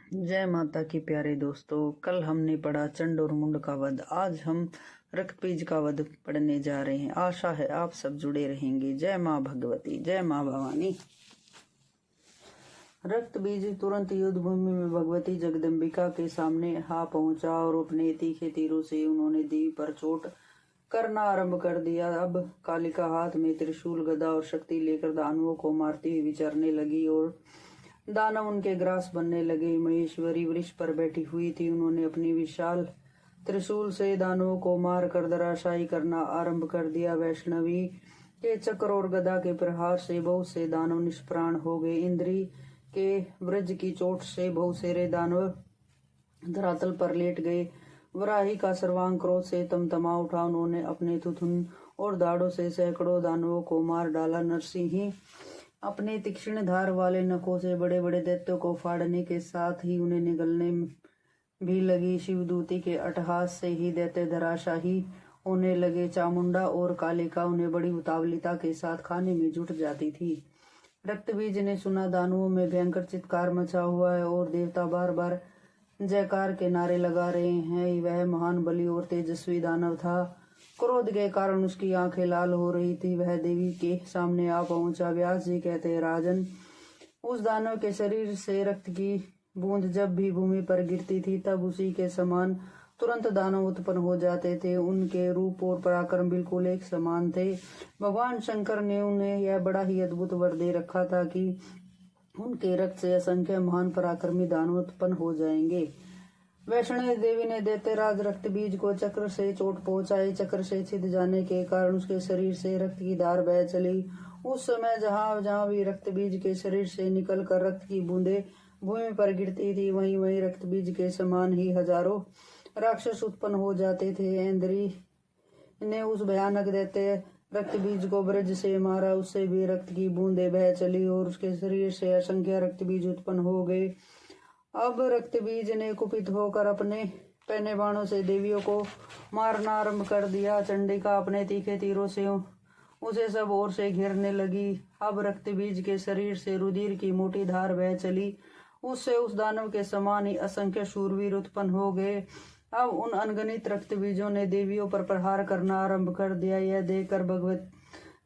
जय माता की प्यारे दोस्तों, कल हमने पढ़ा चंड और मुंड का वध। आज हम रक्तबीज का वध पढ़ने जा रहे हैं। आशा है आप सब जुड़े रहेंगे। जय माँ भगवती, जय माँ भवानी। रक्तबीज तुरंत युद्ध भूमि में भगवती जगदम्बिका के सामने पहुंचा और अपने तीखे तीरों से उन्होंने देवी पर चोट करना आरंभ कर दिया। अब कालिका हाथ में त्रिशूल, गदा और शक्ति लेकर दानवों को मारती हुई विचरने लगी और दानव उनके ग्रास बनने लगे। महेश्वरी वृक्ष पर बैठी हुई थी। उन्होंने अपनी विशाल त्रिशूल से दानवों को मार कर धराशायी करना आरंभ कर दिया। वैष्णवी के चक्र और गदा के प्रहार से बहुत से दानव निष्प्राण हो गए। इंद्री के वज्र की चोट से बहुत सारे दानव धरातल पर लेट गए। वराही का सर्वांग क्रोध से तमतमा उठा। उन्होंने अपने थुथुन और दाढ़ों से सैकड़ों दानवों को मार डाला। नरसिंह अपने तीक्ष्ण धार वाले नखों से बड़े बड़े दैत्यों को फाड़ने के साथ ही उन्हें निगलने भी लगी। शिवदूती के अट्टहास से ही दैत्य धराशाही होने लगे। चामुंडा और कालिका उन्हें बड़ी उतावलिता के साथ खाने में जुट जाती थी। रक्तबीज ने सुना दानवों में भयंकर चित्कार मचा हुआ है और देवता बार बार जयकार के नारे लगा रहे हैं। वह महान बली और तेजस्वी दानव था। क्रोध के कारण उसकी आंखें लाल हो रही थी। वह देवी के सामने आ पहुंचा। व्यास जी कहते हैं, राजन, उस दानव के शरीर से रक्त की बूंद जब भी भूमि पर गिरती थी तब उसी के समान तुरंत दानव उत्पन्न हो जाते थे। उनके रूप और पराक्रम बिल्कुल एक समान थे। भगवान शंकर ने उन्हें यह बड़ा ही अद्भुत वर दे रखा था कि उनके रक्त से असंख्य महान पराक्रमी दानव उत्पन्न हो जाएंगे। वैष्णवी देवी ने दैत्यराज रक्तबीज को चक्र से चोट पहुंचाई। चक्र से छिद जाने के कारण उसके शरीर से रक्त की धार बह चली। उस समय जहां जहां भी रक्तबीज के शरीर से निकलकर रक्त की बूंदें भूमि पर गिरती थी, वहीं वहीं रक्तबीज के समान ही हजारों राक्षस उत्पन्न हो जाते थे। इंद्री ने उस भयानक दैत्य रक्तबीज को वज्र से मारा। उससे भी रक्त की बूंदें बह चली और उसके शरीर से असंख्य रक्तबीज उत्पन्न हो गए। अब रक्तबीज ने कुपित होकर अपने पहने बाणों से देवियों को मारना आरंभ कर दिया। चंडिका अपने तीखे तीरों से उसे सब ओर से घेरने लगी। अब रक्तबीज के शरीर से रुधिर की मोटी धार बह चली। उससे उस दानव के समान ही असंख्य शूरवीर उत्पन्न हो गए। अब उन अनगिनत रक्तबीजों ने देवियों पर प्रहार करना आरंभ कर दिया। यह देखकर भगवत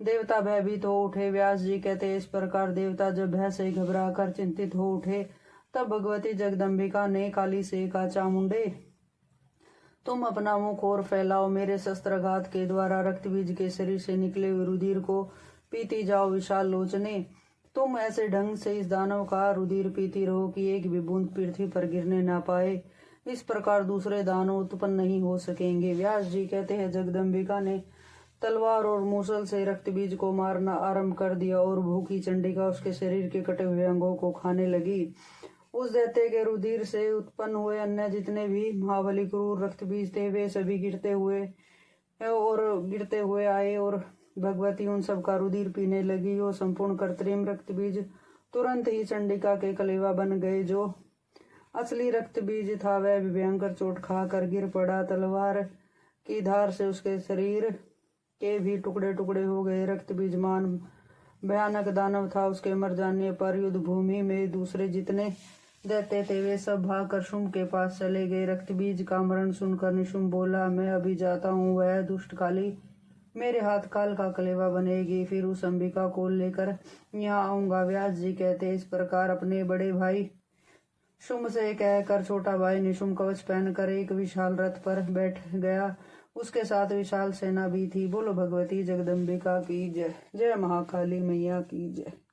देवता भयभीत हो उठे। व्यास जी कहते हैं, इस प्रकार देवता जब भय से घबरा कर चिंतित हो उठे तब भगवती जगदम्बिका ने काली से कहा, चामुंडे, तुम अपना मुख और फैलाओ। मेरे शस्त्रघात के द्वारा रक्तबीज के शरीर से निकले हुए रुधिर को पीती जाओ। विशाल लोचने, तुम ऐसे ढंग से इस दानव का रुधिर पीती रहो कि एक भी बूंद पृथ्वी पर गिरने ना पाए। इस प्रकार दूसरे दानव उत्पन्न नहीं हो सकेंगे। व्यास जी कहते हैं, जगदम्बिका ने तलवार और मूसल से रक्तबीज को मारना आरंभ कर दिया और भूखी चंडिका उसके शरीर के कटे हुए अंगों को खाने लगी। उस दैत्य के रुधिर से उत्पन्न हुए अन्य जितने भी महाबली क्रूर रक्तबीज थे, वे सभी गिरते हुए आए और भगवती उन सब का रुधिर पीने लगी। और संपूर्ण कृत्रिम रक्तबीज तुरंत ही चंडिका के कलेवा बन गए। जो असली रक्तबीज था वह भयंकर चोट खाकर गिर पड़ा। तलवार की धार से उसके शरीर के भी टुकड़े टुकड़े हो गए। रक्तबीज मान भयानक दानव था। उसके मर जाने पर युद्ध भूमि में दूसरे जितने दैत्य थे वे सब भागकर शुंभ के पास चले गए। रक्तबीज का मरण सुनकर निशुंभ बोला, मैं अभी जाता हूँ। वह दुष्ट काली मेरे हाथ काल का कलेवा बनेगी, फिर उस अंबिका को लेकर यहाँ आऊंगा। व्यास जी कहते, इस प्रकार अपने बड़े भाई शुंभ से कहकर छोटा भाई निशुंभ कवच पहनकर एक विशाल रथ पर बैठ गया। उसके साथ विशाल सेना भी थी। बोलो भगवती जगदम्बिका की जय। जय महाकाली मैया की जय।